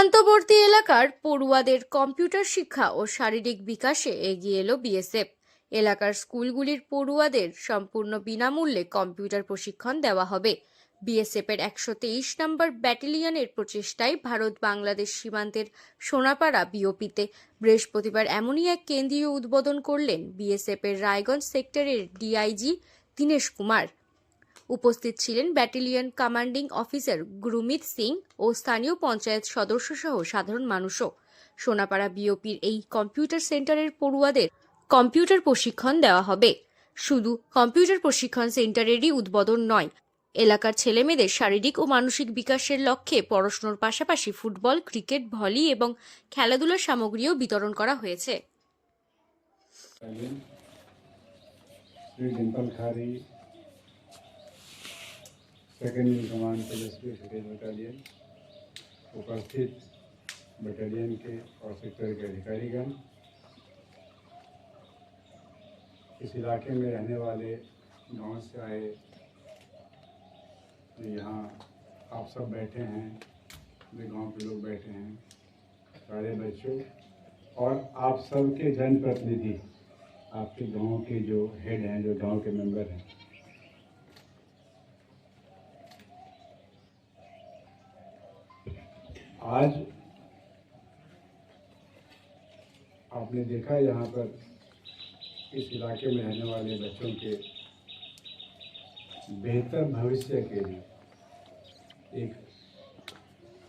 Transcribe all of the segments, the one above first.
সীমান্তবর্তী এলাকার পড়ুয়াদের কম্পিউটার শিক্ষা ও শারীরিক বিকাশে এগিয়ে এলো বিএসএফ। এলাকার স্কুলগুলির পড়ুয়াদের সম্পূর্ণ বিনামূল্যে কম্পিউটার প্রশিক্ষণ দেওয়া হবে। বিএসএফের 123 নম্বর ব্যাটালিয়নের প্রচেষ্টায় ভারত বাংলাদেশ সীমান্তের সোনাপাড়া বিওপিতে বৃহস্পতিবার এমনই এক কেন্দ্রীয় উদ্বোধন করলেন বিএসএফের রায়গঞ্জ সেক্টরের ডিআইজি দীনেশ কুমার। উপস্থিত ছিলেন battalion commanding officer Gurmeet Singh ও স্থানীয় পঞ্চায়েত সদস্য সহ সাধারণ মানুষও। সোনাপাড়া বিওপির এই কম্পিউটার সেন্টারের পড়ুয়াদের কম্পিউটার প্রশিক্ষণ দেওয়া হবে। শুধু কম্পিউটার প্রশিক্ষণ সেন্টারেরই উদ্বোধন নয়, এলাকার ছেলেমেয়েদের শারীরিক ও মানসিক বিকাশের লক্ষ্যে পড়াশোনার পাশাপাশি ফুটবল, ক্রিকেট, ভলি এবং খেলাধুলার সামগ্রীও বিতরণ করা হয়েছে। Second in command Tejashwi state battalion, उपस्थित बटालियन के और सेक्टर के अधिकारीगण, इस इलाके में रहने वाले गांव से आए यहाँ आप सब बैठे हैं, जो गांव के लोग बैठे हैं, सारे बच्चों और आप सब के जनप्रतिनिधि, आपके गांव के जो हेड हैं, जो गांव के मेंबर हैं, आज आपने देखा यहाँ पर इस इलाके में रहने वाले बच्चों के बेहतर भविष्य के लिए एक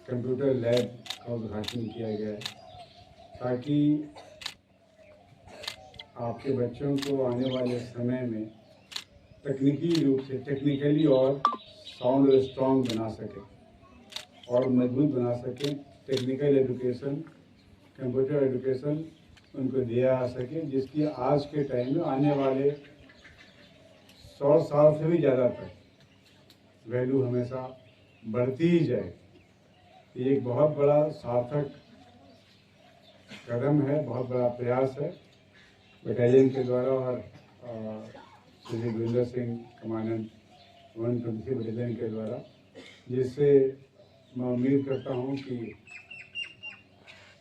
कंप्यूटर लैब का उद्घाटन किया गया है, ताकि आपके बच्चों को आने वाले समय में तकनीकी रूप से टेक्निकली और साउंड और स्ट्रॉन्ग बना सके और मजबूत बना सकें। टेक्निकल एजुकेशन, कंप्यूटर एजुकेशन उनको दिया जा सके, जिसकी आज के टाइम में आने वाले 100 साल से भी ज़्यादा तक वैल्यू हमेशा बढ़ती ही जाए। ये एक बहुत बड़ा सार्थक कदम है, बहुत बड़ा प्रयास है बटालियन के द्वारा और श्री गुरिंदर सिंह कमांडेंट 123 बटालियन के द्वारा, जिससे मैं उम्मीद करता हूं कि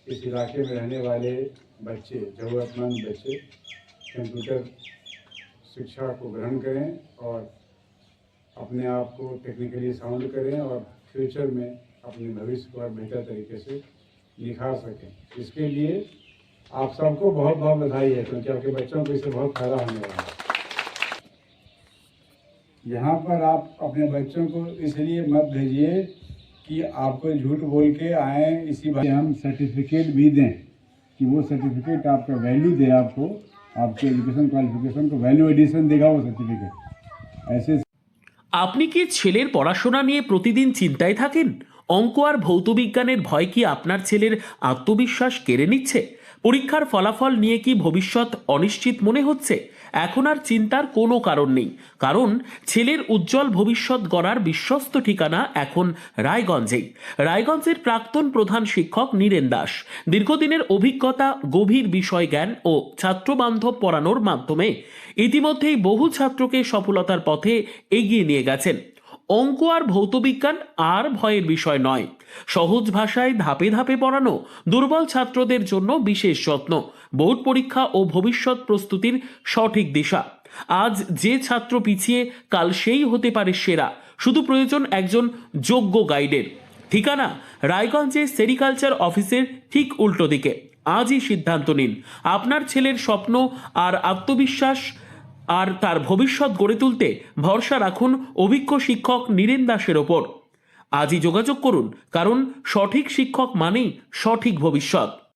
इस इलाके में रहने वाले बच्चे, ज़रूरतमंद बच्चे कंप्यूटर शिक्षा को ग्रहण करें और अपने आप को टेक्निकली साउंड करें और फ्यूचर में अपने भविष्य को और बेहतर तरीके से निखार सकें। इसके लिए आप सबको बहुत बहुत बधाई है, क्योंकि आपके बच्चों को इससे बहुत फायदा होने वाला है। यहाँ पर आप अपने बच्चों को इसलिए मत भेजिए कि आपको झूठ बोल के आए, इसी बात हम सर्टिफिकेट भी दें कि वो सर्टिफिकेट आपका वैल्यू दे, आपको आपके एजुकेशन क्वालिफिकेशन को वैल्यू एडिशन देगा वो सर्टिफिकेट। ऐसे আপনি কি ছেলের পড়াশোনা নিয়ে প্রতিদিন চিন্তায় থাকেন? অঙ্ক আর ভৌতবিজ্ঞানের ভয় কি আপনার ছেলের আত্মবিশ্বাস কেড়ে নিচ্ছে? পরীক্ষার ফলাফল নিয়ে কি ভবিষ্যৎ অনিশ্চিত মনে হচ্ছে? এখন আর চিন্তার কোনো কারণ নেই, কারণ ছেলের উজ্জ্বল ভবিষ্যৎ গড়ার বিশ্বস্ত ঠিকানা এখন রায়গঞ্জেই। রায়গঞ্জের প্রাক্তন প্রধান শিক্ষক নীরেন দাস দীর্ঘদিনের অভিজ্ঞতা, গভীর বিষয় জ্ঞান ও ছাত্রবান্ধব পড়ানোর মাধ্যমে ইতিমধ্যেই বহু ছাত্রকে সফলতার পথে এগিয়ে নিয়ে গেছেন। অঙ্ক আর ভৌতবিজ্ঞান আর ভয়ের বিষয় নয়, সহজ ভাষায় ধাপে ধাপে পড়ানো, দুর্বল ছাত্রদের জন্য বিশেষ যত্ন, বোর্ড পরীক্ষা ও ভবিষ্যৎ প্রস্তুতির সঠিক দিশা। আজ যে ছাত্র পিছিয়ে, কাল সেই হতে পারে সেরা, শুধু প্রয়োজন একজন যোগ্য গাইডের। ঠিকানা রায়গঞ্জে সেরিকালচার অফিসের ঠিক উল্টো দিকে। আজই সিদ্ধান্ত নিন, আপনার ছেলের স্বপ্ন আর আত্মবিশ্বাস আর তার ভবিষ্যৎ গড়ে তুলতে ভরসা রাখুন অভিজ্ঞ শিক্ষক নীরেন দাসের ওপর। আজই যোগাযোগ করুন, কারণ সঠিক শিক্ষক মানেই সঠিক ভবিষ্যৎ।